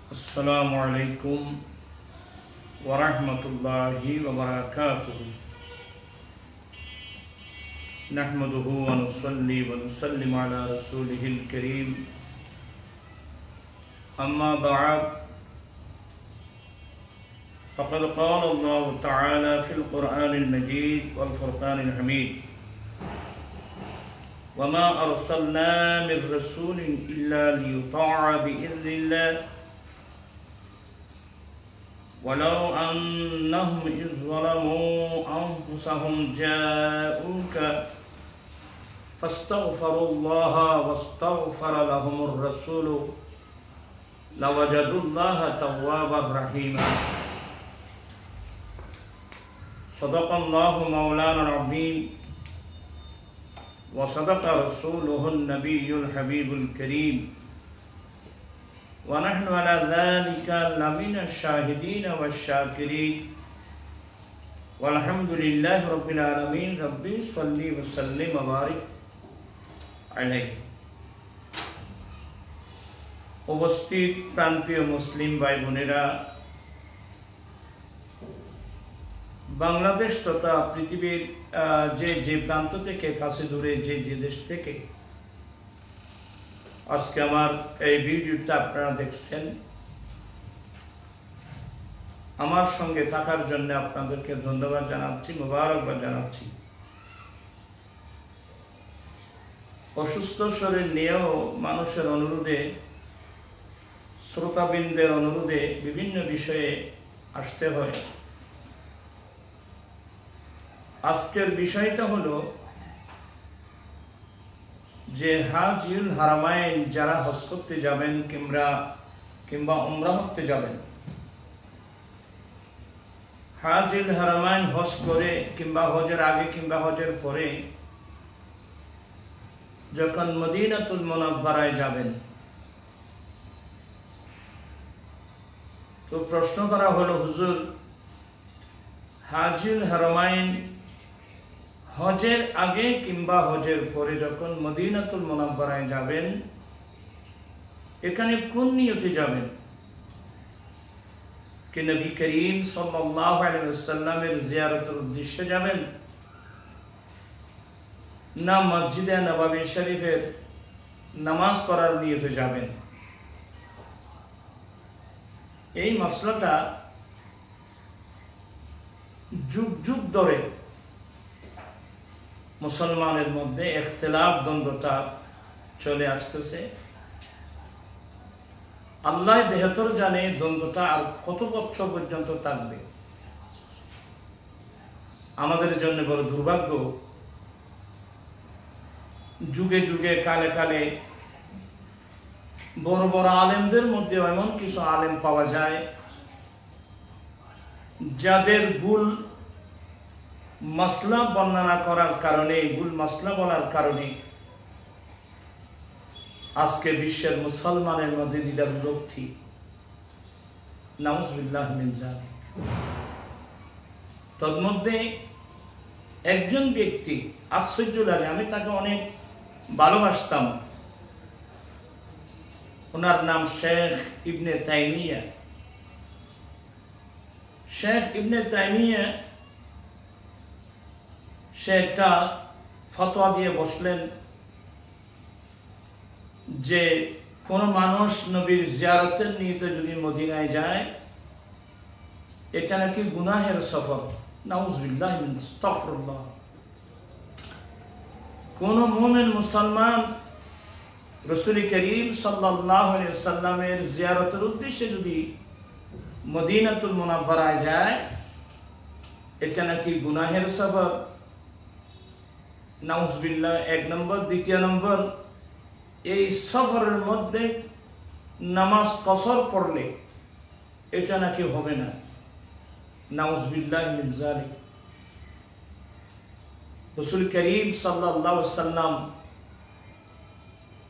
السلام عليكم ورحمة الله وبركاته. نحمده ونصلي ونسلم على رسوله الكريم. أما بعد، فقد قال الله تعالى في القرآن المجيد والفرقان الحميد: وما أرسلنا من رسول إلا ليطاع بإذن الله ولو أنهم إذ ظلموا أنفسهم جاءوك فاستغفروا الله واستغفر لهم الرسول لوجدوا الله توابا رحيما. صدق الله مولانا العظيم وصدق رسوله النبي الحبيب الكريم، ونحن على ذلك لمن الشاهدين والشاكرين، والحمد لله رب العالمين. ربي صل وسلم وبارك عليه। উপস্থিত প্রান্তীয় মুসলিম ভাই বোনেরা, বাংলাদেশ তথা পৃথিবীর যে প্রান্ত থেকে, কাছে দূরে যে দেশ থেকে আজকে আমার এই ভিডিওটা আপনারা দেখছেন, আমার সঙ্গে থাকার জন্য আপনাদেরকে ধন্যবাদ জানাচ্ছি, মোবারকবাদ জানাচ্ছি। অসুস্থ শরীর নিয়েও মানুষের অনুরোধে, শ্রোতাবৃন্দের অনুরোধে বিভিন্ন বিষয়ে আসতে হয়। আজকের বিষয়টা হলো যে হাজিল হারামাইন যারা হজ করতে যাবেন কিংবা উমরা করতে যাবেন, হাজিল হারামাইন হজ করে কিংবা হজের আগে কিংবা হজের পরে যখন মদিনাতুল মুনাওয়ারায় যাবেন, তো প্রশ্ন করা হলো, হুজুর, হাজিল হারামাইন হজের আগে কিংবা হজের পরে যখন মদিনাতুল মুনাওয়ারায় যাবেন, এখানে কোন নিয়তে যাবেন? কি নবী করিম সাল্লাল্লাহু আলাইহি ওয়াসাল্লামের জিয়ারতের উদ্দেশ্যে যাবেন, না মসজিদে নববী শরীফের নামাজ পড়ার নিয়তে যাবেন? এই মাসলাটা যুগ যুগ ধরে মুসলমানের মধ্যে ইখতিলাফ, দ্বন্দ্বতা চলে আসতেছে। আল্লাহ বেহতর জানে দ্বন্দ্বতা আর কত বছর পর্যন্ত থাকবে। আমাদের জন্য বড় দুর্ভাগ্য, যুগে যুগে কালে কালে বড় বড় আলেমদের মধ্যে এমন কিছু আলেম পাওয়া যায় যাদের ভুল মাসলা বর্ণনা করার কারণে, ভুল মাসলা বলার কারণে আজকে বিশ্বের মুসলমানের মধ্যে দ্বিধা বিভক্তি। নাউযুবিল্লাহ মিন যালিক। তন্মধ্যে একজন ব্যক্তি, আশ্চর্য লাগে, আমি তাকে অনেক ভালোবাসতাম। ওনার নাম শেখ ইবনে তাইমিয়া। শেখ ইবনে তাইমিয়া সে একটা ফতোয়া দিয়ে বসলেন যে কোন মানুষ নবীর জিয়ারতের নিয়তে যদি মদিনায় যায়, এটা নাকি গুনাহের সফর। নাউযুবিল্লাহ মিন আস্তাগফিরুল্লাহ। কোন মুমিন মুসলমান রাসূল করিম সাল্লাল্লাহু আলাইহি ওয়াসাল্লামের জিয়ারতের উদ্দেশ্যে যদি মদিনাতুল মুনাওয়ারায় যায়, এটা নাকি গুনাহের সফর। নাউযুবিল্লাহ। এক নম্বর। দ্বিতীয় নম্বর, এই সফরের মধ্যে নামাজ কসর পড়লে এটা নাকি হবে না। নাউযুবিল্লাহ মিন যালিক। রাসূল করিম সাল্লাল্লাহু আলাইহি ওয়াসাল্লাম,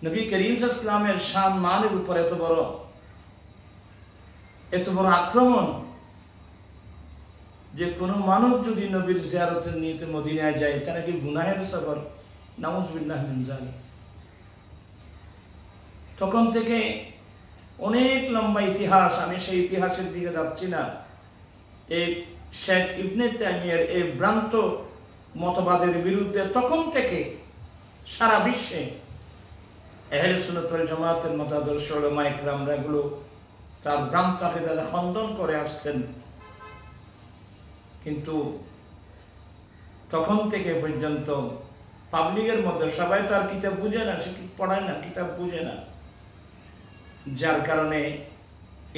নবী করিম সাল্লাল্লাহু আলাইহি ওয়াসাল্লামের শান মানের উপর এত বড় আক্রমণ যে কোনো মানুষ যদি নবীর জিয়ারতের নিয়তে মদিনায় যায়, এটা নাকি গুনাহের সফর। নাউযুবিল্লাহ মিন যালিক। তখন থেকে অনেক লম্বা ইতিহাস, আমি সেই ইতিহাসের দিকে যাচ্ছি না। এই শেখ ইবনে তাইমিয়ার এই ভ্রান্ত মতবাদের বিরুদ্ধে তখন থেকে সারা বিশ্বে আহলে সুন্নাত ওয়াল জামাতের মতাদর্শ উলামা ইকরামরা এগুলো তার ভ্রান্ত আকীদা খণ্ডন করে আসছেন। কিন্তু তখন থেকে পর্যন্ত পাবলিকের মধ্যে সবাই তো আর কিতাব বুঝে না, সে পড়ায় না, কিতাব বুঝে না, যার কারণে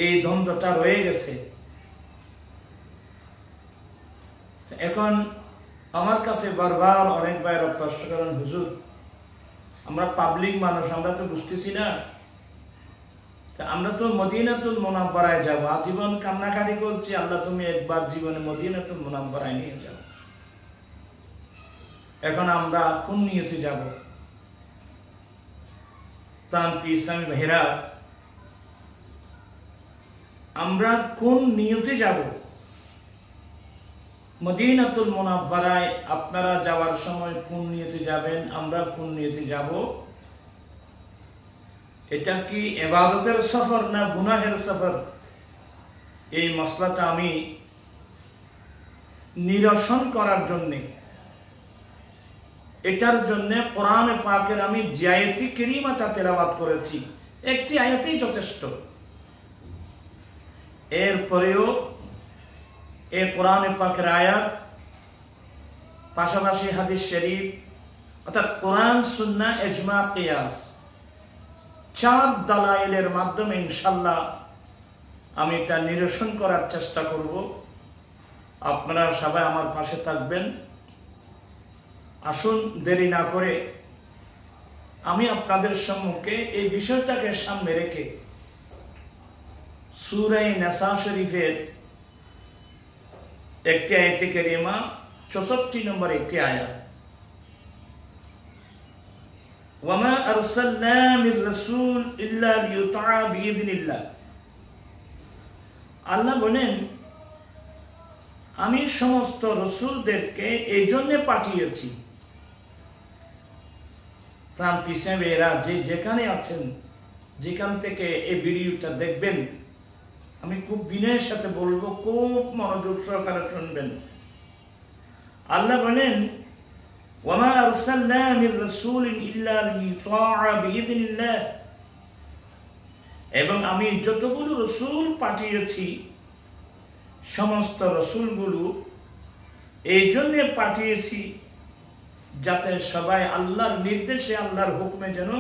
এই দ্বন্দ্বটা রয়ে গেছে। এখন আমার কাছে বারবার অনেক ভাইরা প্রশ্ন করেন, হুজুর আমরা পাবলিক মানুষ, আমরা তো বুঝতেছি না, আমরা তো মদিনাতুল মুনাওয়ারায় যাব, আজীবন কান্নাকাটি করছি, আল্লাহ তুমি একবার জীবনে মদিনাতুল মুনাওয়ারায় নিয়ে যাও। এখন আমরা কোন নিয়তে যাব? প্রাণপ্রিয় ইসলামী ভাইরা, আমরা কোন নিয়তে যাব? মদিনাতুল মুনাওয়ারায় আপনারা যাওয়ার সময় কোন নিয়তে যাবেন, আমরা কোন নিয়তে যাব? এটা কি ইবাদতের সফর না গুনাহের সফর? এই মসলাটা আমি নিরসন করার জন্য, এটার জন্য কোরআনে পাকের আমি যে আয়াতে কারীমাটা তেলাওয়াত করেছি, একটি আয়াতেই যথেষ্ট। এরপরেও এই কোরআনে পাকের আয়াত, পাশাপাশি হাদিস শরীফ, অর্থাৎ কোরআন, সুন্নাহ, ইজমা, কিয়াস, 4 দালাইলের মাধ্যমে ইনশাআল্লাহ আমি এটা নিরসন করার চেষ্টা করব। আপনারা সবাই আমার পাশে থাকবেন। আসুন দেরি না করে আমি আপনাদের সম্মুখে এই বিষয়টাকে সামনে রেখে সূরা নিসা শরীফের একটি আয়াতে কারিমা, 64 নম্বর একটি আয়াত, ওয়ামা আরসালনা মির রাসূল ইল্লা লিইউতা বিইذনিল্লাহ। আল্লাহ বলেন, আমি সমস্ত রাসূলদেরকে এই জন্য পাঠিয়েছি। প্রাণপ্রিয় ইসলামী ভাইরা, যে যেখানে আছেন, যেখান থেকে এই ভিডিওটা দেখবেন, আমি খুব বিনয়ের সাথে বলবো, খুব মনোযোগ সহকারে শুনবেন। আল্লাহ বলেন, ওয়ামা আরসালনা মির রাসূলিন ইল্লা লিইউতা বিইذনিল্লাহ, এবং আমি যতগুলো রাসূল পাঠিয়েছি, সমস্ত রাসূলগুলো এই জন্য পাঠিয়েছি যাতে সবাই আল্লাহর নির্দেশে, আল্লাহর হুকুমে যেন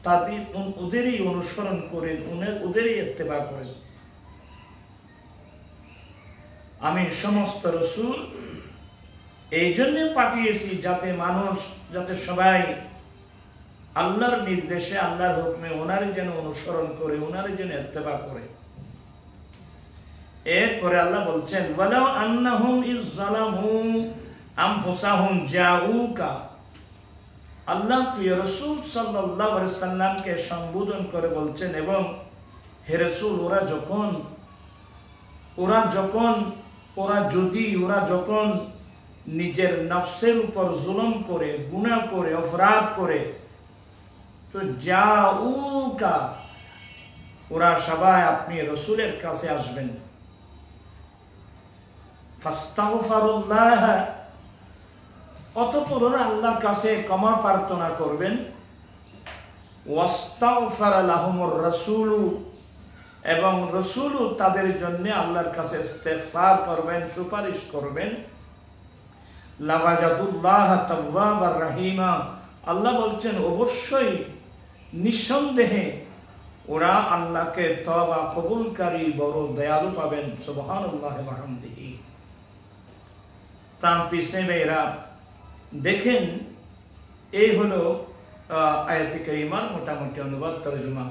তাদের ওদেরই অনুসরণ করেন, ওদেরই ইত্তেবা করেন। আমি সমস্ত রাসূল এই জন্য পাঠিয়েছি যাতে মানুষ, যাতে সবাই আল্লাহর নির্দেশে, আল্লাহর হুকুমে ওনারই যেন অনুসরণ করে, ওনারই যেন ইত্তেবা করে। এরপরে আল্লাহ বলছেন, ওয়ালাউ আন্নাহুম ইযযালামু আনফুসাহুম জাউকা। আল্লাহ প্রিয় রাসূল সাল্লাল্লাহু আলাইহি সাল্লামকে সম্বোধন করে বলছেন, এবং হে রাসূল, ওরা যখন নিজের নফসের উপর জুলুম করে, গুনাহ করে, অপরাধ করে, তো জাউকা, ওরা সবাই আপনি রাসূলের কাছে আসবেন। ফাস্তাগফিরুল্লাহ, অতঃপর ওরা আল্লাহর কাছে ক্ষমা প্রার্থনা করবেন। ওয়াস্তাগফারা লাহুমুর রাসূলু, এবং রাসূলও তাদের জন্য আল্লাহর কাছে ইস্তিগফার করবেন, সুপারিশ করবেন। লাওয়াজাদুল্লাহ তাওয়াবার রহিমা, আল্লাহ বলছেন অবশ্যই, নিঃসন্দেহে ওরা আল্লাহকে তওবা কবুলকারী, বড় দয়ালু পাবেন। সুবহানাল্লাহি ওয়া বিহামদিহি। প্রাণপ্রিয় ইসলামী ভাইরা, দেখেন, এই হলো আয়াতে কারিমার মোটামুটি অনুবাদ, তরজমা।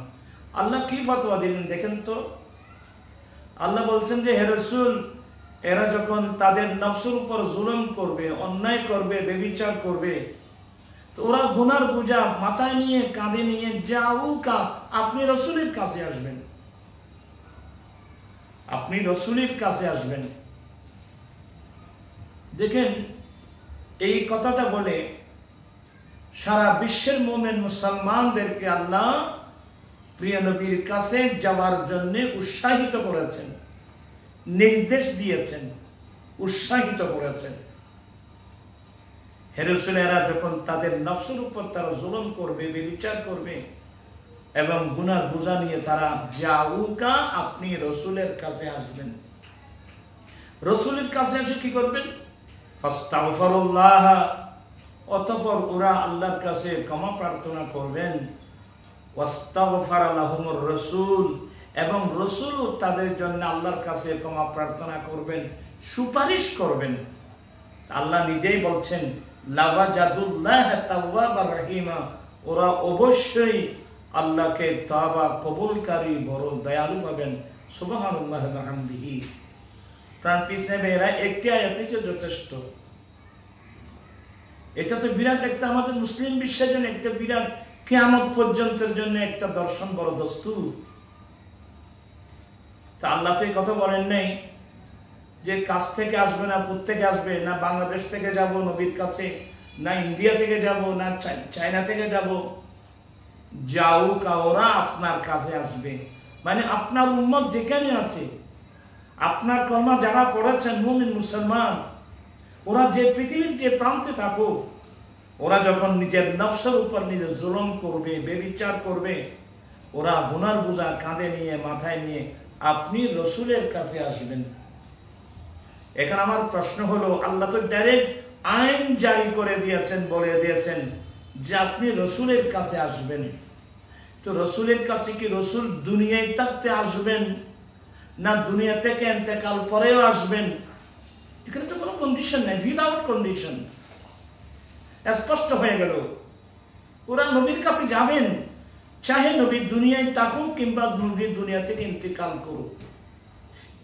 আল্লাহ কি ফতোয়া দিলেন দেখেন তো। আল্লাহ বলছেন যে, হে রাসূল, এরা যখন তাদের নফসের উপর জুলুম করবে, অন্যায় করবে, ব্যভিচার করবে, তো ওরা গুনার বোঝা মাথায় নিয়ে, কাঁধে নিয়ে, জাউকা, আপনি রাসূলের কাছে আসবেন, আপনি রাসূলের কাছে আসবেন। দেখেন, এই কথাটা বলে সারা বিশ্বের মুমিন মুসলমানদেরকে আল্লাহ প্রিয় নবীর কাছে যাওয়ার জন্য উৎসাহিত করেছেন, নির্দেশ দিয়েছেন, উৎসাহিত করেছেন। হে রাসূল, এরা যখন তাদের নফসের উপর তারা জুলুম করবে, ব্যভিচার করবে এবং গুনার বোঝা নিয়ে তারা জাউকা, আপনি রসুলের কাছে আসবেন। রসুলের কাছে এসে কি করবেন? ফাস্তাগফিরুল্লাহ, অতঃপর ওরা আল্লাহর কাছে ক্ষমা প্রার্থনা করবেন। ওয়াস্তাগফারা লাহুমুর রাসূল, এবং রসুল তাদের জন্য আল্লাহর কাছে ক্ষমা প্রার্থনা করবেন, সুপারিশ করবেন। আল্লাহ নিজেই বলছেন লাওয়াজাদুল্লাহ তাওয়াবার রহিমা, ওরা অবশ্যই আল্লাহকে তওবা কবুলকারী বড় দয়ালু পাবেন। সুবহানাল্লাহি ওয়া বিহামদিহি। প্রাণপ্রিয় সাহেবেরা, একটি আয়াতই যথেষ্ট। এটা তো বিরাট একটা আমাদের মুসলিম বিশ্বের জন্য একটা বিরাট কিয়ামত পর্যন্তের জন্য একটা দর্শন, বড় দস্তুর। তা আল্লাহ তো এই কথা বলেন নাই যে কাছ থেকে আসবে না, কোত্থেকে আসবে, না বাংলাদেশ থেকে যাব নবীর কাছে, না ইন্ডিয়া থেকে যাব, না চায়না থেকে যাব। যাউকা, ওরা আপনার কাছে আসবে। মানে আপনার উম্মত যেখানে আছে, আপনার কলমা যারা পড়েছেন মুমিন মুসলমান, ওরা যে পৃথিবীর যে প্রান্তে থাকুক, ওরা যখন নিজের নফসের উপর নিজে জুলুম করবে, ব্যভিচার করবে, ওরা গুনার বোঝা কাঁধে নিয়ে, মাথায় নিয়ে আপনি রসুলের কাছে আসবেন। এখন আমার প্রশ্ন হলো, আল্লাহ তো ডাইরেক্ট আইন জারি করে দিয়েছেন, বলে দিয়েছেন যে আপনি রসুলের কাছে আসবেন। তো রসুলের কাছে কি রসুল দুনিয়ায় থাকতে আসবেন, না দুনিয়া থেকে ইন্তেকাল পরেও আসবেন? এখানে তো কোনো কন্ডিশন নাই, উইদাউট কন্ডিশন স্পষ্ট হয়ে গেল। ওরা নবীর কাছে যাবেন, চাহে নবী দুনিয়ায় থাকুক কিংবা নবী দুনিয়া থেকে ইন্তেকাল করুক।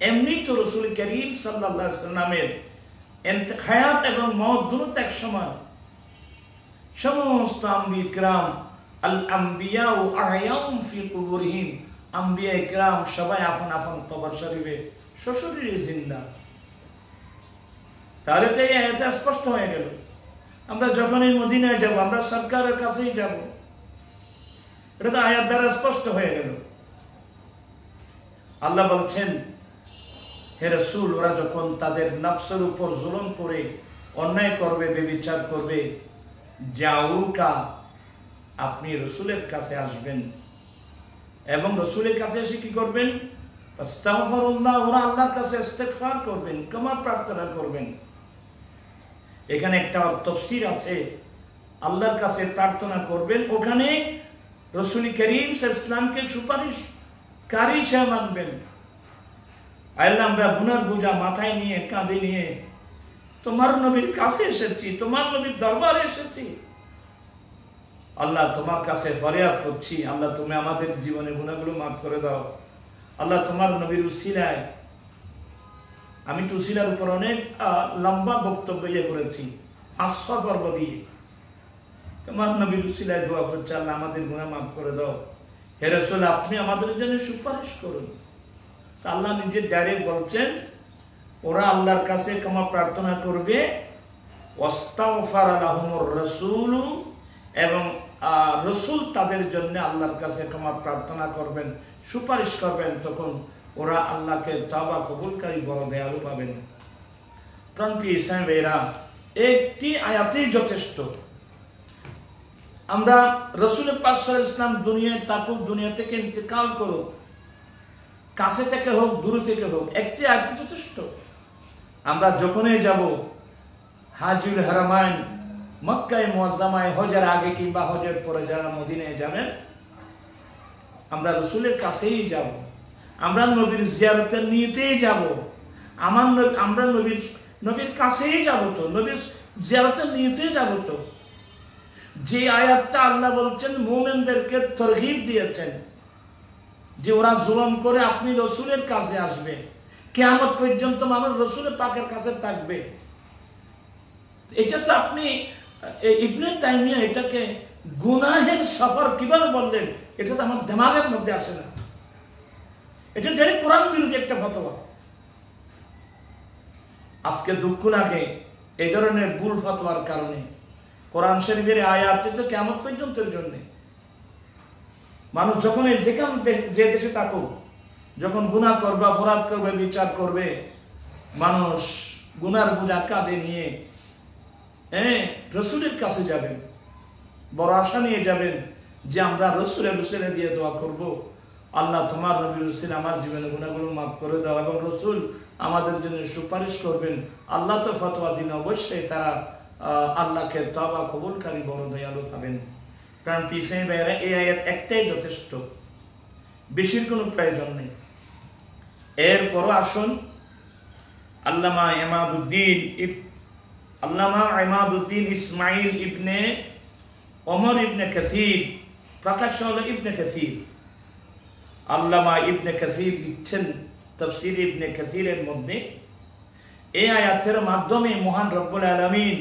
এমনি তো রাসূল করিম সাল্লাল্লাহু আলাইহি ওয়াসাল্লামের হায়াত এবং মওত দুটো এক সমান। সমস্ত আম্বিয়া কিরাম, আল আম্বিয়া ও আহয়াউম ফি কুবুরিহিম, আম্বিয়া কিরাম সবাই আপন আপন কবর শরীফে সশরীরে জিন্দা। তাহলে তো এই আয়াতে স্পষ্ট হয়ে গেল, আমরা যখনই মদিনায় যাব আমরা সরকারের কাছেই যাব। এটা তো আয়াত দ্বারা স্পষ্ট হয়ে গেল। আল্লাহ বলছেন, হে রাসূল, ওরা যখন তাদের নফসের উপর জুলুম করে অন্যায় করবে, ব্যভিচার করবে, যাউকা, আপনি রসুলের কাছে আসবেন। এবং রসুলের কাছে এসে কি করবেন? আস্তাগফিরুল্লাহ, ওরা আল্লাহর কাছে ইস্তেগফার করবেন, ক্ষমা প্রার্থনা করবেন। এখানে একটা তাফসীর আছে, আল্লাহর কাছে প্রার্থনা করবেন, ওখানে রাসূল করিম সাল্লাল্লাহু আলাইহি ওয়াসাল্লামকে সুপারিশকারী হিসেবে মানবেন। আল্লাহ, আমরা গুনার বোঝা মাথায় নিয়ে, কাঁধে নিয়ে তোমার নবীর কাছে এসেছি, তোমার নবীর দরবারে এসেছি। আল্লাহ, তোমার কাছে ফরিয়াদ করছি, আল্লাহ তুমি আমাদের জীবনের গুনাহগুলো মাফ করে দাও। আল্লাহ, তোমার নবীর উসিলায়, আমি তো উসিলার উপর অনেক লম্বা বক্তব্য করেছি, 500 পর্ব দিয়ে। তোমার নবীর উসিলায় দোয়া করছি, আল্লাহ আমাদের গুনাহ মাফ করে দাও। হে রাসূল, আপনি আমাদের জন্য সুপারিশ করুন। আল্লাহ নিজে ডাইরেক্ট বলছেন, ওরা আল্লাহর কাছে ক্ষমা প্রার্থনা করবে, ওয়াস্তাগফারা লাহুমুর রাসূল, এবং রসুল তাদের জন্য আল্লাহর কাছে ক্ষমা প্রার্থনা করবেন, সুপারিশ করবেন। তখন ওরা আল্লাহকে তওবা কবুলকারী বড় দয়ালু পাবেন। প্রাণপ্রিয় ইসলামেরা, একটি আয়াতেই যথেষ্ট। আমরা রাসূল পাক সাল্লাল্লাহু আলাইহি ওয়াসাল্লাম দুনিয়ায় থাকুক, দুনিয়া থেকে ইন্তেকাল করুক, কাছে থেকে হোক দূর থেকে হোক, একটি আয়াত যথেষ্ট। আমরা যখনই যাব হাজুল হারামাইন, মক্কায় মুআজ্জামায়, হজের আগে কিংবা হজের পরে যারা মদিনায় যাবেন, আমরা রাসূলের কাছেই যাব, আমরা নবীর জিয়ারতের নিয়তেই যাব, আমরা নবীর কাছেই যাব, তো নবীর জিয়ারতের নিয়তেই যাব। তো যে আয়াতটা আল্লাহ বলছেন মুমিনদেরকে তারগীব দিয়েছেন যে ওরা জুলুম করে আপনি রসুলের কাছে আসবে, কিয়ামত পর্যন্ত মানুষ রসুলের পাকের কাছে থাকবে। এটা তো আপনি ইবনে তাইমিয়া এটাকে গুনাহের সফর কিভাবে বললেন, এটা তো আমার দিমাগের মধ্যে আসে না। এটা ডাইরেক্ট কোরআন বিরোধী একটা ফতোয়া। আজকে দুঃখ লাগে এই ধরনের ভুল ফতোয়ার কারণে। কোরআন শরীফের আয়াত তো কিয়ামত পর্যন্তের জন্য। মানুষ যখন যেখানে যে দেশে থাকুক, যখন গুনাহ করবে, অপরাধ করবে, বিচার করবে, মানুষ গুনার বোঝা কাঁধে নিয়ে রসুলের কাছে যাবেন, বড় আশা নিয়ে যাবেন যে আমরা রসুলে দিয়ে দোয়া করব, আল্লাহ তোমার নবী রসুল আমার জীবনে গুনাহগুলো মাফ করে দাও, এবং রসুল আমাদের জন্য সুপারিশ করবেন। আল্লাহ তো ফতোয়া দিন, অবশ্যই তারা আল্লাহকে তওবা কবুলকারী বড় দয়ালু পাবেন। প্রাণ পিছিয়ে বেড়ে এই আয়াত একটাই যথেষ্ট, বেশির কোনো প্রয়োজন নেই। এরপরও আসুন, আল্লামা ইমাদুদ্দিন ইসমাইল ইবনে ওমর ইবনে কাসির, প্রকাশ্য হলো ইবনে কাসির, আল্লামা ইবনে কাসির লিখছেন তাফসীর ইবনে কাসিরের মধ্যে, এই আয়াতের মাধ্যমে মহান রব্বুল আলামিন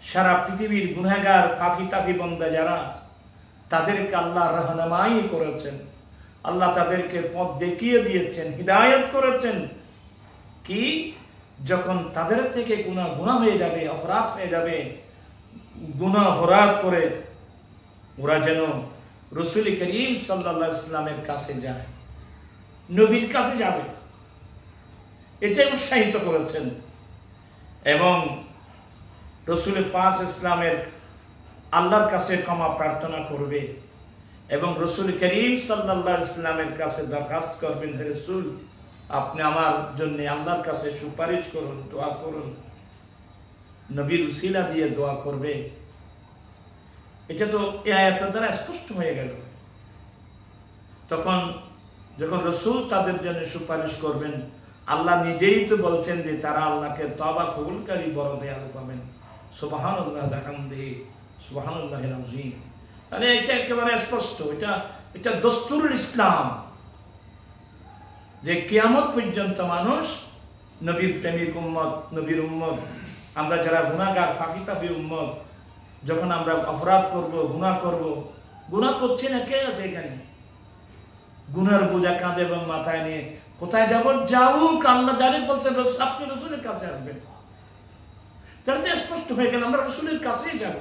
সারা পৃথিবীর গুনাহগার পাপী তাপী বান্দা যারা, তাদেরকে আল্লাহ রাহনামাই করেছেন, আল্লাহ তাদেরকে পথ দেখিয়ে দিয়েছেন, হিদায়াত করেছেন। কি যখন তাদের থেকে গুনাহ হয়ে যাবে, অপরাধ হয়ে যাবে, গুনাহ অপরাধ করে ওরা যেন রাসূল করিম সাল্লাল্লাহু আলাইহি ওয়াসাল্লামের কাছে যায়, নবীর কাছে যাবে, এটাই উৎসাহিত করেছেন। এবং রাসূল পাক ইসলামের আল্লাহর কাছে ক্ষমা প্রার্থনা করবে, এবং রাসূল করিম সাল্লাল্লাহু আলাইহি ওয়াসাল্লামের কাছে দরখাস্ত করবেন, হে রাসূল আপনি আমার জন্য আল্লাহর কাছে সুপারিশ করুন, দোয়া করুন, নবীর উসিলা দিয়ে দোয়া করবে। এটা তো এই আয়াতের দ্বারা স্পষ্ট হয়ে গেল। তখন যখন রাসূল তাদের জন্য সুপারিশ করবেন, আল্লাহ নিজেই তো বলছেন যে তারা আল্লাহকে তওবা কবুলকারী বড় দয়ালু পাবেন। সুবহানাল্লাহ বিহামদিহি সুবহানাল্লাহিল আযীম। তাহলে এটা একেবারে স্পষ্ট, এটা দস্তুরুল ইসলাম যে কিয়ামত পর্যন্ত মানুষ নবীর প্রেমিক উম্মত, নবীর উম্মত, আমরা যারা গুনাহগার ফাঁকি তাফি উম্মত, যখন আমরা অপরাধ করব, গুনাহ করছি না, কে আছে এখানে? গুনার বোঝা কাঁধে এবং মাথায় নিয়ে কোথায় যাব? যাউক, আল্লাহ ডাইরেক্ট বলছেন আপনি রাসূলের কাছে আসবেন। তাহলে তো স্পষ্ট হয়ে গেল আমরা রাসূলের কাছেই যাব।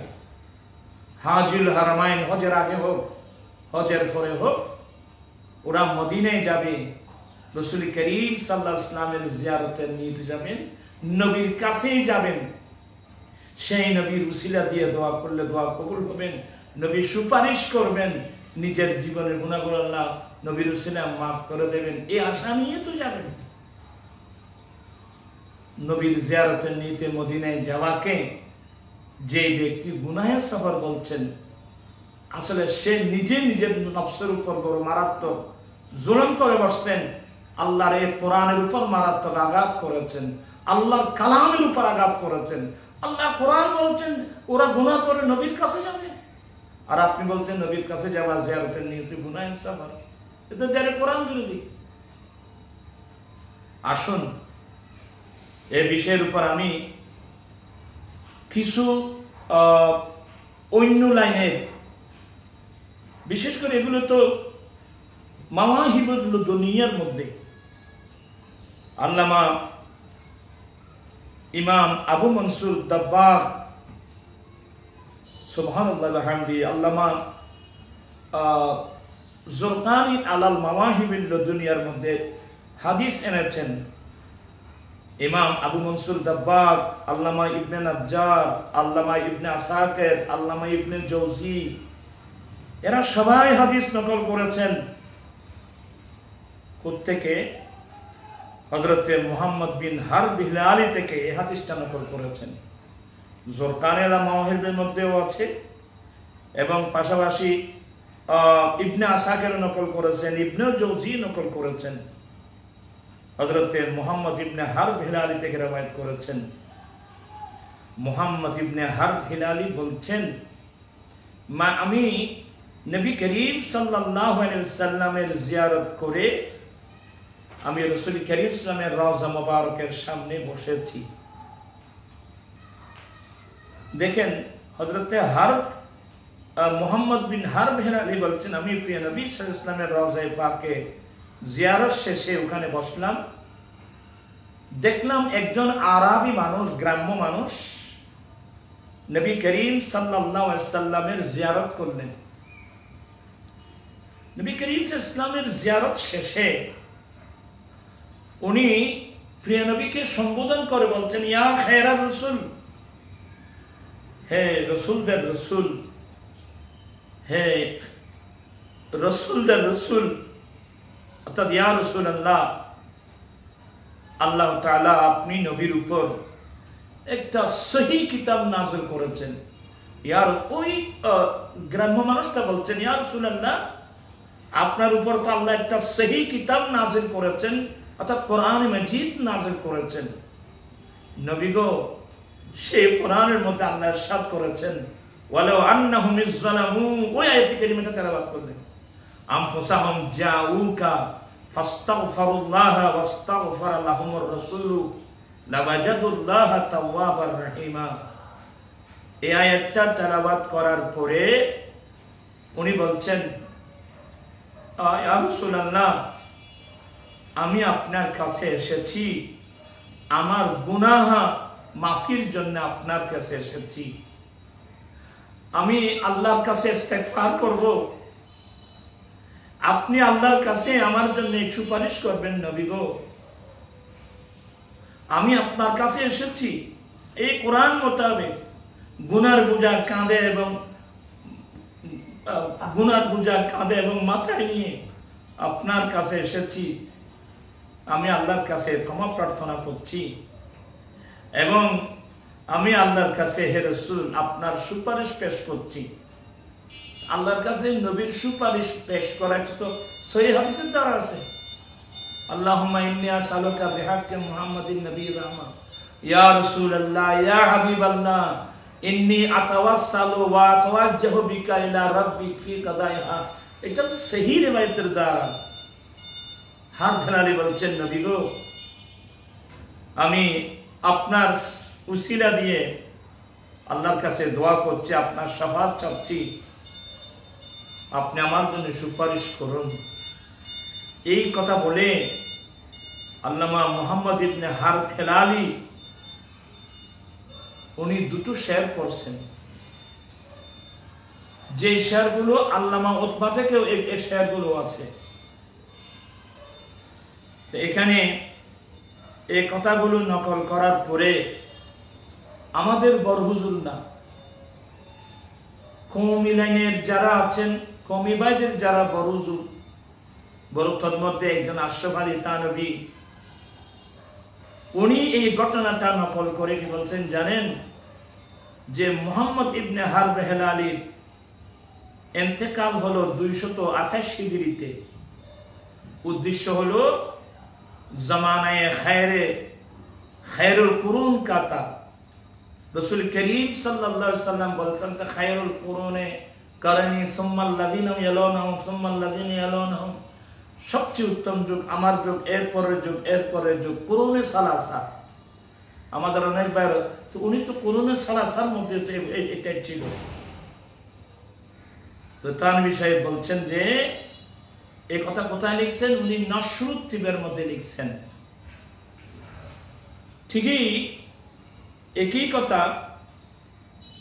হাজুল হারামাইন, হজের আগে হোক, হজের পরে হোক, ওরা মদিনায় যাবে, রাসূল করিম সাল্লাল্লাহু আলাইহি ওয়াসাল্লামের জিয়ারতে নিতে যাবেন, নবীর কাছেই যাবেন। সেই নবীর উসিলা দিয়ে দোয়া করলে দোয়া কবুল হবেন, নবী সুপারিশ করবেন, নিজের জীবনের গুনাহগুলো আল্লাহ নবীর উসিলা মাফ করে দেবেন, এই আশা নিয়ে তো যাবেন। নবীর জিয়ারতে নিতে মদিনায় যাওয়াকে যে ব্যক্তি গুনাহের সফর বলছেন, আসলে সে নিজে নিজের নফসের উপর বড় মারাত্মক জুলুম করে বসছেন, আল্লাহর এই কোরআনের উপর মারাত্মক আঘাত করেছেন, আল্লাহর কালামের উপর আঘাত করেছেন। আল্লাহ কোরআন বলছেন ওরা গুনাহ করে নবীর কাছে যাবে, আর আপনি বলছেন নবীর কাছে যাওয়া জিয়ারতের নিয়তে গুনাহের সফর, এটা ডাইরেক্ট কোরআন বিরোধী। আসুন এই বিষয়ের উপর আমি কিছু অন্য লাইনের, বিশেষ করে এগুলো তো মাওয়াহিবুল দুনিয়ার মধ্যে আল্লামা ইমাম আবু মনসুর দাব্বাগ সুবহানাল্লাহ বিহামদিহি, আল্লামা জুরকানি আলাল মাওয়াহিবুল দুনিয়ার মধ্যে হাদিস এনেছেন। ইমাম আবু মনসুর দাব্বাগ, আল্লামা ইবনে নাজ্জার, আল্লামা ইবনে আসাকির, আল্লামা ইবনে জৌজি, এরা সবাই হাদিস নকল করেছেন। কোত্থেকে? হযরতে মুহাম্মদ বিন হারব হিলালি থেকে এই হাদিসটা নকল করেছেন। জুরকানি আলা মাওয়াহিবের মধ্যেও আছে, এবং পাশাপাশি ইবনে আসাকির নকল করেছেন, ইবনে জৌজি নকল করেছেন, হযরতে মুহাম্মদ ইবনে হারব হিলালি থেকে রওয়ায়াত করেছেন। মুহাম্মদ ইবনে হারব হিলালি বলছেন, আমি নবী করিম সাল্লাল্লাহু আলাইহি ওয়াসাল্লামের জিয়ারত করে আমি রাসূল করিম ইসলামের রওজা মুবারকের সামনে বসেছি। দেখেন হযরতে হারব মুহাম্মদ বিন হারব হিলালি বলছেন, আমি প্রিয় নবী সাল্লাল্লাহু আলাইহি ওয়াসাল্লামের রওজায়ে পাকে জিয়ারত শেষে ওখানে বসলাম, দেখলাম একজন আরবি মানুষ, গ্রাম্য মানুষ নবী করিম সাল্লাল্লাহু আলাইহি ওয়াসাল্লামের জিয়ারত করলেন। নবী করিম সাল্লাল্লাহু আলাইহি ওয়াসাল্লামের জিয়ারত শেষে উনি প্রিয় নবীকে সম্বোধন করে বলছেন, ইয়া খায়রার রাসূল, হে রাসূলদের রাসূল, হে রাসূলদের রাসূল, অর্থাৎ ইয়া রাসূলুল্লাহ, আল্লাহ তাআলা আপনি নবীর উপর একটা সহি কিতাব নাযিল করেছেন। ইয়ার ওই গ্রাম্য মানুষটা বলছেন, ইয়া রাসূলুল্লাহ, আপনার উপর তো আল্লাহ একটা সহি কিতাব নাযিল করেছেন, অর্থাৎ কোরআন মাজিদ নাযিল করেছেন। নবী গো, সেই কোরআনের মধ্যে আল্লাহ ইরশাদ করেছেন, ওয়ালাউ আন্নাহুম ইযলামু, ওই আয়াত কারিমাটা তেলাওয়াত করলেন, আনফুসাহুম জাউকা ফাস্তাগফিরুল্লাহ ওয়াস্তাগফারা লাহুমুর রাসূল লাওয়াজাদুল্লাহ তাওয়াবার রহিমা। এই আয়াতটা তেলাওয়াত করার পরে উনি বলছেন, ইয়া রাসূলুল্লাহ, আমি আপনার কাছে এসেছি, আমার গুনাহ মাফির জন্য আপনার কাছে এসেছি, আমি আল্লাহর কাছে ইস্তেগফার করব, আপনি আল্লাহর কাছে আমার জন্য সুপারিশ করবেন। নবী গো, আমি আপনার কাছে এসেছি এই কোরআন মোতাবেক গুনার বোঝা কাঁধে এবং মাথায় নিয়ে আপনার কাছে এসেছি, আমি আল্লাহর কাছে ক্ষমা প্রার্থনা করছি এবং আমি আল্লাহর কাছে হে রাসূল আপনার সুপারিশ পেশ করছি। আল্লাহর কাছে নবীর সুপারিশ পেশ করা তো সহিহ হাদিসের দ্বারা আছে, আল্লাহুম্মা ইন্নী আসআলুকা বিহাক্কি মুহাম্মাদিন নবীর রাহমা ইয়া রাসূলুল্লাহ ইয়া হাবিবাল্লাহ ইন্নী আতাওয়াসসালু ওয়া আতাওয়াজ্জাহু বিকা ইলা রাব্বি ফি কাদাইহা। এটা তো সহিহ রিওয়ায়াতের দ্বারা। হার ফেলালি বলছেন, নবী গো, আমি আপনার উসিলা দিয়ে আল্লাহর কাছে দোয়া করছি, আপনার শাফাআত চাচ্ছি, আপনি আমার জন্য সুপারিশ করুন। এই কথা বলে আল্লামা মুহাম্মদ ইবনে হার ফেলালি উনি দুটো শের পড়ছেন, যে শেরগুলো আল্লামা উতবা থেকেও এই শেরগুলো আছে। এখানে এই কথাগুলো নকল করার পরে আমাদের বড় হুজুর না, কওমি লাইনের যারা আছেন, কওমি ভাইদের যারা বড় হুজুর, বড় তন্মধ্যে একজন আশরাফ আলী থানভী, উনি এই ঘটনাটা নকল করে কি বলছেন জানেন, যে মুহাম্মদ ইবনে হারব হেলালির ইন্তেকাল হলো 228 হিজরিতে। উদ্দেশ্য হলো জামানায়ে খায়রুল কুরুন কাতা রাসূল করিম সাল্লাল্লাহু আলাইহি সাল্লাম বলতেন যে খায়রুল কুরুনে কারণী সুম্মাল্লাযিনা ইয়ালুনহুম সুম্মাল্লাযিনা ইয়ালুনহুম, সবচেয়ে উত্তম যুগ আমার যুগ, এরপরের যুগ, এরপরের যুগ, কুরুনে সালাসা। আমাদের অনেক ভাই, তো উনি তো কুরুনে সালাসার মধ্যে তো এটা ছিল। তো তানভী সাহেব বলছেন যে এই কথা কোথায় লিখছেন, উনি নশরুত তিবের মধ্যে লিখছেন। ঠিকই একই কথা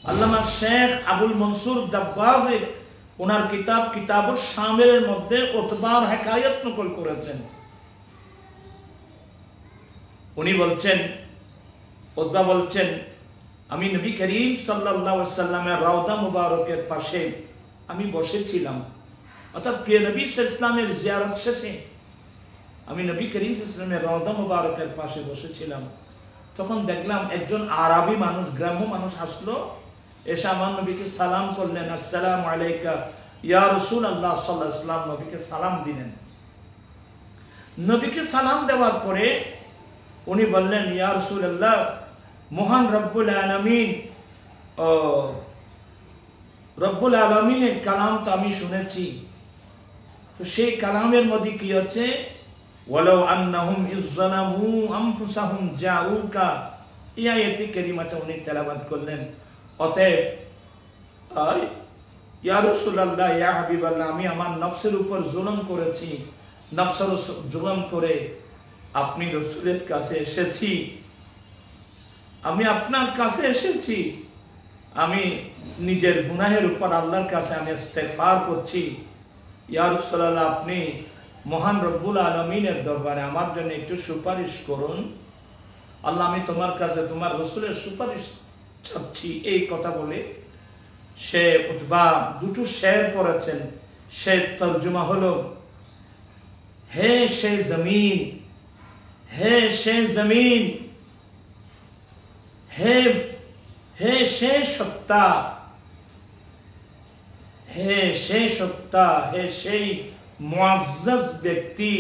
আল্লামা শেখ আবুল মনসুর দাব্বাগি ওনার কিতাব কিতাবুশ শামিলের মধ্যে উতবার হিকায়াত নকল করেছেন। উনি বলছেন, উতবা বলছেন, আমি নবী করিম সাল্লাল্লাহু আলাইহি ওয়াসাল্লামের রওজা মুবারকের পাশে আমি বসেছিলাম, অর্থাৎ প্রিয় নবী সাল্লাল্লাহু আলাইহি ওয়াসাল্লামের জিয়ারত শেষে আমি নবী করিম সাল্লাল্লাহু আলাইহি ওয়াসাল্লামের রওজা মুবারকের পাশে বসেছিলাম। তখন দেখলাম একজন আরবি মানুষ, গ্রাম্য মানুষ আসলো, এসে আমার নবীকে সালাম করলেন, আসসালামু আলাইকা ইয়া রাসূলুল্লাহ সাল্লাল্লাহু আলাইহি ওয়াসাল্লাম, নবীকে সালাম দিলেন। নবীকে সালাম দেওয়ার পরে উনি বললেন, ইয়া রাসূলুল্লাহ, মহান রব্বুল আলামিন রব্বুল আলামিনের কালাম তো আমি শুনেছি, তো সেই কালামের মধ্যে কি আছে, ওয়ালাউ আন্নাহুম ইযলামু আনফুসাহুম জাউকা, এই আয়াতে কারিমাটা উনি তেলাওয়াত করলেন। অতএব ইয়া রাসূলুল্লাহ ইয়া হাবিবাল্লাহ, আমি আমার নফসের উপর জুলুম করেছি, নফসের জুলুম করে আপনি রাসূলের কাছে এসেছি, আমি আপনার কাছে এসেছি, আমি নিজের গুনাহের উপর আল্লাহর কাছে আমি ইস্তেগফার করছি, ইয়া রাসূলুল্লাহ, আপনি মহান রব্বুল আলামিনের দরবারে আমার জন্য একটু সুপারিশ করুন। আল্লাহ, আমি তোমার কাছে তোমার রাসূলের সুপারিশ চাচ্ছি। এই কথা বলে সে উতবা দুটো শের পড়েছেন। সে তর্জমা হলো, হে সে জমিন, হে সে জমিন, হে হে সে সত্তা, হে সে সত্তা, হে সেই মুআজ্জাজ ব্যক্তি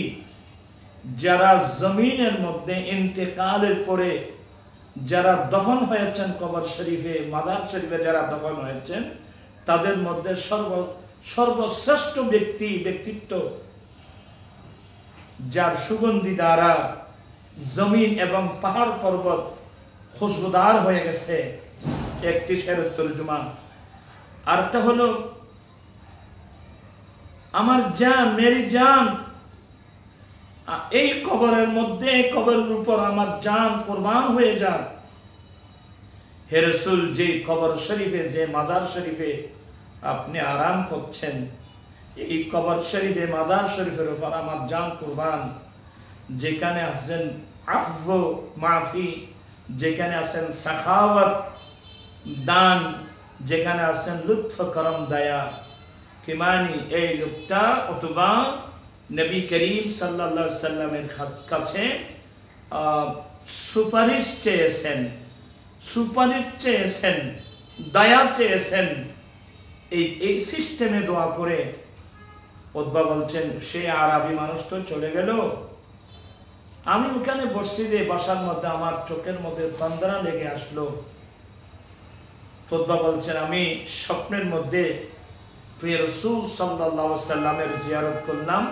যারা জমিনের মধ্যে ইন্তেকালের পরে যারা দফন হয়েছেন কবর শরীফে, মাজার শরীফে যারা দফন হয়েছেন, তাদের মধ্যে সর্বশ্রেষ্ঠ ব্যক্তিত্ব, যার সুগন্ধি দ্বারা জমিন এবং পাহাড় পর্বত খুশবুদার হয়ে গেছে। একটি শেরের তর্জমা। আরটা হলো, আমার জান, মেরি জান, এই কবরের মধ্যে, কবরের উপর আমার জান কুরবান হয়ে যাক। হে রাসূল, যে কবর শরীফে, যে মাজার শরীফে আপনি আরাম করছেন, এই কবর শরীফে, মাজার শরীফের উপর আমার জান কুরবান। যেখানে আছেন আফু মাফি, যেখানে আছেন সাখাওয়াত দান, যেখানে আছেন লুৎফ করম দয়া। কি মানি, এই লোকটা অথবা নবী করিম সাল্লাল্লাহু আলাইহি সাল্লামের কাছে সুপারিশ চেয়েছেন, সুপারিশ চেয়েছেন, দয়া চেয়েছেন। এই সিস্টেমে দোয়া করে উতবা বলছেন, সে আরবি মানুষ তো চলে গেল, আমি ওখানে মসজিদে বাসার মধ্যে আমার চোখের মধ্যে তন্দ্রা লেগে আসলো। উতবা বলছেন, আমি স্বপ্নের মধ্যে প্রিয় রাসূল সাল্লাল্লাহু আলাইহি সাল্লামের জিয়ারত করলাম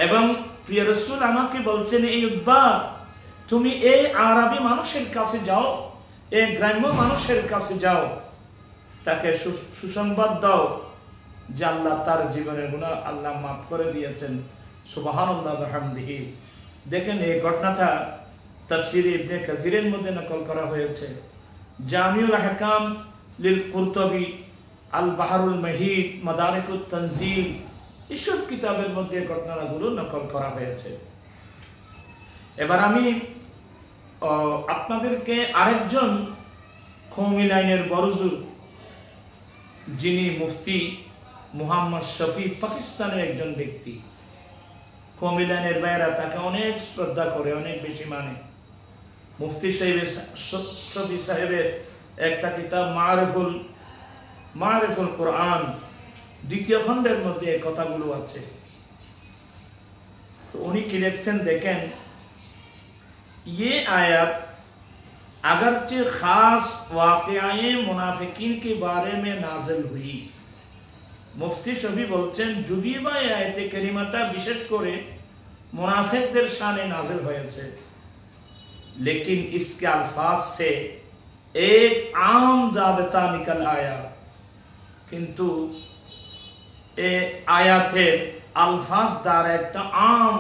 এবং প্রিয় রাসূল আমাকে বলছেন, এই উতবা, তুমি এই আরবি মানুষের কাছে যাও, এই গ্রাম্য মানুষের কাছে যাও, তাকে সুসংবাদ দাও যে আল্লাহ তার জীবনের গুনাহ আল্লাহ মাফ করে দিয়েছেন। সুবহানাল্লাহ ওয়া বিহামদিহি। দেখেন, এই ঘটনাটা তাফসীরে ইবনে কাসিরের মধ্যে নকল করা হয়েছে। জামিউল আহকাম লিল কুরতুবী, আল বাহরুল মুহিত, মাদারিকুত তানজিল, এসব কিতাবের মধ্যে ঘটনাগুলো নকল করা হয়েছে। এবার আমি আপনাদেরকে আরেকজন কওমি লাইনের বড়জুর, যিনি মুফতি মুহাম্মদ শফি, পাকিস্তানের একজন ব্যক্তি। কওমি লাইনের বাইরা তাকে অনেক শ্রদ্ধা করে, অনেক বেশি মানে। মুফতি শফি সাহেবের একটা কিতাব মারিফুল কুরআন, দ্বিতীয় খণ্ডের মধ্যে এই কথাগুলো আছে। তো উনি কি লিখছেন দেখেন, ये आयत अगरचे खास वाक़याए मुनाफिकीन के बारे में नाजिल हुई। मुफ्ती शफी বলছেন, যদি বা এই আয়াতে কারিমাটা বিশেষ করে মুনাফিকদের শানে নাজিল হয়েছে, लेकिन इसके अल्फाज से एक आम जाबिता निकल आया। কিন্তু এই আয়াতের আলফাজ দ্বারা একটা আম,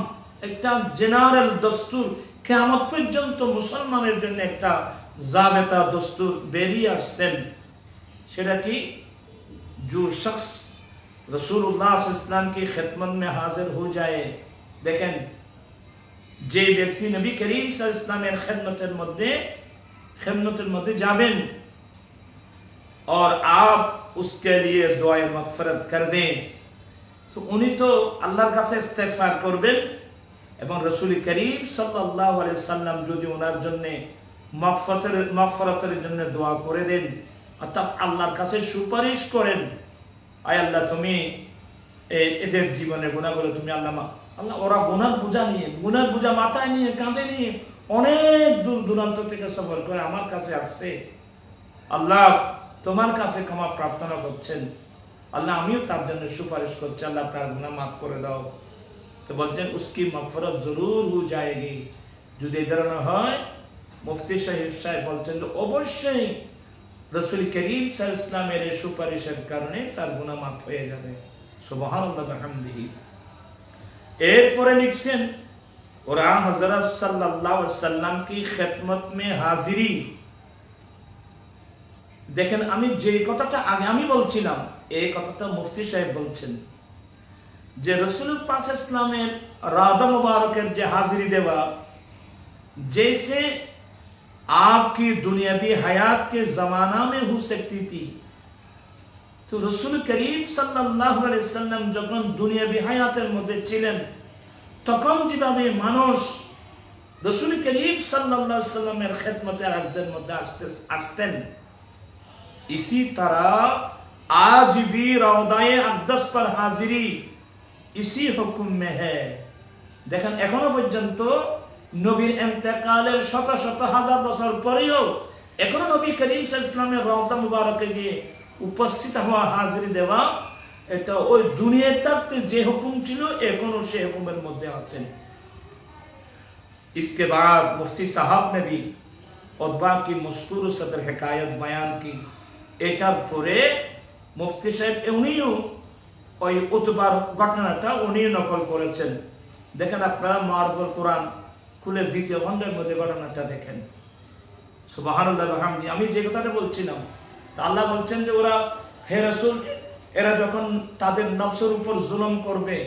একটা জেনারেল দস্তুর, কিয়ামত পর্যন্ত মুসলমানের জন্য একটা জাবেতা দস্তুর বেরিয়ে আসছেন। সেটা কি, जो शख्स रसूलुल्लाह सल्लल्लाहु अलैहि वसल्लम की खिदमत में हाजिर हो जाए। देखें, যে ব্যক্তি নবী করিম সাল্লাল্লাহু আলাইহি ওয়াসাল্লামের খিদমতের মধ্যে যাবেন और आप उसके लिए दुआए मगफिरत कर दें, तो उन्हीं तो আল্লাহর কাছে ইস্তেগফার করবেন এবং রাসূল করিম সাল্লাল্লাহু আলাইহি ওয়াসাল্লাম যদি ওনার জন্য মাগফিরাতের জন্য দোয়া করে দেন, অর্থাৎ আল্লাহর কাছে সুপারিশ করেন, আয় আল্লাহ তুমি এদের জীবনের গুনাহগুলো তুমি আল্লাহ, ওরা গুনার বোঝা মাথায় নিয়ে, কাঁধে নিয়ে অনেক দূর দূরান্ত থেকে সফর করে আমার কাছে আসছে, আল্লাহ তোমার কাছে ক্ষমা প্রার্থনা করছেন, আল্লাহ আমিও তার জন্য সুপারিশ করছি, আল্লাহ তার গুনাহ মাফ করে দাও। তো বলছেন, উসকি মাগফিরাত জরুর হো যায়গি। যদি এই ধরনের হয়, মুফতি সাহেব বলছেন অবশ্যই রাসূল করিম সাল্লাল্লাহু আলাইহি ওয়াসাল্লামের এই সুপারিশের কারণে তার গুনাহ মাফ হয়ে যাবে। সুবহানাল্লাহ ওয়া বিহামদিহি। এরপরে লিখছেন, ওরা হযরত সাল্লাল্লাহু আলাইহি ওয়াসাল্লাম কি খিদমত মে হাজিরি। দেখেন, আমি যে কথাটা আগে আমি বলছিলাম, এই কথাটা মুফতি সাহেব বলছেন যে रसूल पाक इस्लामेर रौदा मुबारकेर जे हाजिरी देवा, जैसे आपकी दुनियावी हयात के जमाना में हो सकती थी, तो रसूल करीम सल्लल्लाहु अलैहि वसल्लम যখন দুনিয়াবী হায়াতের মধ্যে ছিলেন তখন যেভাবে মানুষ रसूल करीम सल्लल्लाहु अलैहि वसल्लम এর খিদমতে আকদের মধ্যে আসতেন, इसी तरह आज भी रौदाए अक़दस पर हाजिरी इसी हुक्म में है। देखें एखोनो पर्यन्त नबीर इंतेकालेर शत शत हजार बछर परेও एखोनो नबी करीम सल्लल्लाहु अलैहि वसल्लमेर रौदा मुबारके गিয়ে उपस्थित हवा हाजिरी देवा, এটা ওই দুনিয়ায় থাকতে যে হুকুম ছিল এখনো সেই হুকুমের মধ্যে আছেন। इसके बाद मुफ्ती साहब ने भी उतबा की मस्कूर सदर हिकायत बयान की। एटार परे मुफ्ती साहेब उनिও ওই উতবার ঘটনাটা উনিও নকল করেছেন। দেখেন আপনারা মারফুল কোরআন খুলে দ্বিতীয় খণ্ডের মধ্যে ঘটনাটা দেখেন। সুবহানাল্লাহ ওয়া বিহামদি। আমি যে কথাটা বলছিলাম, তা আল্লাহ বলছেন যে ওরা, হে রাসূল, এরা যখন তাদের নফসের উপর জুলুম করবে,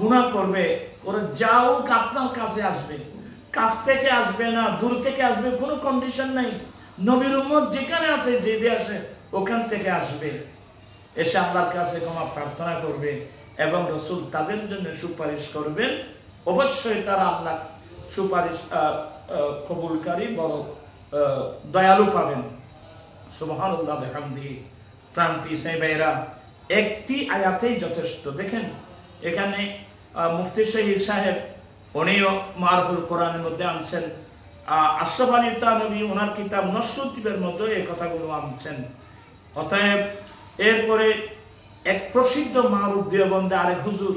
গুনাহ করবে, ওরা যাও আপনার কাছে আসবে, কাছ থেকে আসবে না, দূর থেকে আসবে, কোনো কন্ডিশন নাই। নবীর উম্মত যেখানে আছে, যে দেশে, ওখান থেকে আসবে, এসে আল্লাহর কাছে ক্ষমা প্রার্থনা করবে এবং রাসূল তাদের জন্য সুপারিশ করবেন। অবশ্যই তারা আল্লাহ সুপারিশ কবুলকারী, বড় দয়ালু পাবেন। সুবহানাল্লাহ ওয়া বিহামদিহি। প্রাণ পিসাই ভাইরা, একটি আয়াতেই যথেষ্ট। দেখেন এখানে মুফতি শহীদ সাহেব উনিও মারফুল কোরআনের মধ্যে আনছেন, আশরাফ আলী থানভী ওনার কিতাব নসরুদ্দীনের মধ্যে এই কথাগুলো আনছেন। অতএব এরপরে এক প্রসিদ্ধ মারুফ দেওবন্দে আরেক হুজুর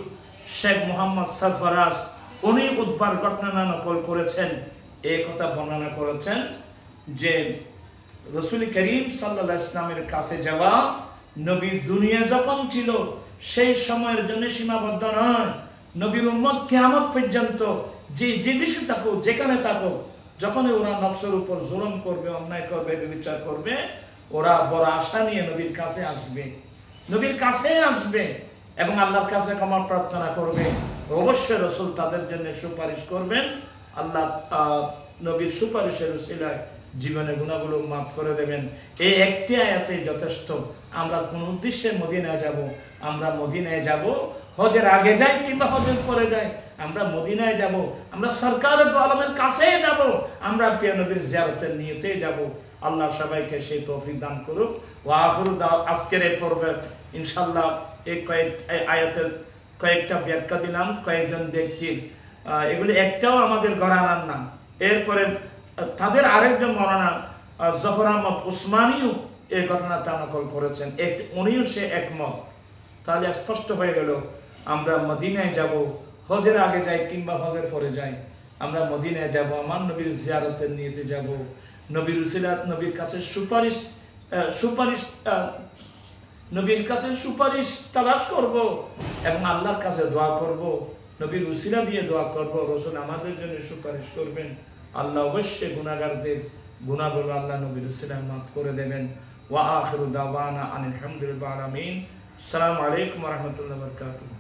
শেখ মোহাম্মদ সরফরাজ, উনি উদ্বার ঘটনা নকল করেছেন। এই কথা বর্ণনা করেছেন যে রসুল করিম সাল্লাল্লাহু আলাইহি ওয়াসাল্লামের কাছে যাওয়া নবীর দুনিয়া যখন ছিল সেই সময়ের জন্য সীমাবদ্ধ নয়। নবীর উম্মত কিয়ামত পর্যন্ত যে দেশে থাকো, যেখানে থাকো, যখন ওরা নফসের উপর জুলুম করবে, অন্যায় করবে, বিচার করবে, ওরা বড় আশা নিয়ে নবীর কাছে আসবে, নবীর কাছে আসবে এবং আল্লাহর কাছে ক্ষমা প্রার্থনা করবে। অবশ্যই রাসূল তাদের জন্য সুপারিশ করবেন। আল্লাহ নবীর সুপারিশের উসিলায় জীবনের গুনাহগুলো মাফ করে দেবেন। এই একটি আয়াতেই যথেষ্ট। আমরা কোন উদ্দেশ্যে মদিনায় যাব? আমরা মদিনায় যাব হজের আগে যাই কিংবা হজের পরে যাই, আমরা মদিনায় যাব, আমরা সরকারের দু আলমের কাছে যাব, আমরা প্রিয় নবীর জিয়ারতের নিয়তে যাব। আল্লাহ সবাইকে সেই তৌফিক দান করুক। ওয়া আখিরু দাওয়া। আজকের এই পর্বে ইনশাআল্লাহ এই আয়াতের কয়েকটা ব্যাখ্যা দিলাম, কয়েকজন ব্যক্তির, এগুলি একটাও আমাদের ঘরানার নাম। এরপরে তাদের আরেকজন মাওলানা জফর আহমদ উসমানীও এই ঘটনাটা নকল করেছেন, উনিও সে একমত। তাহলে স্পষ্ট হয়ে গেল আমরা মদিনায় যাব, হজের আগে যাই কিংবা হজের পরে যাই, আমরা মদিনায় যাব, আমার নবীর জিয়ারতের নিয়তে যাব, নবীর উসিলাত, নবীর কাছে নবীর কাছে সুপারিশ তালাশ করব এবং আল্লাহর কাছে দোয়া করব, নবীর উসিলা দিয়ে দোয়া করব, রাসূল আমাদের জন্য সুপারিশ করবেন। আল্লাহ অবশ্যই গুনাহগারদের গুনাহগুলো আল্লাহ নবীর উসিলায় মাফ করে দেবেন। ওয়া আখিরু দাওয়ানা আনিল হামদুলিল্লাহি রাব্বিল আলামিন। আসসালামু আলাইকুম ওয়া রাহমাতুল্লাহি ওয়া বারাকাতুহু।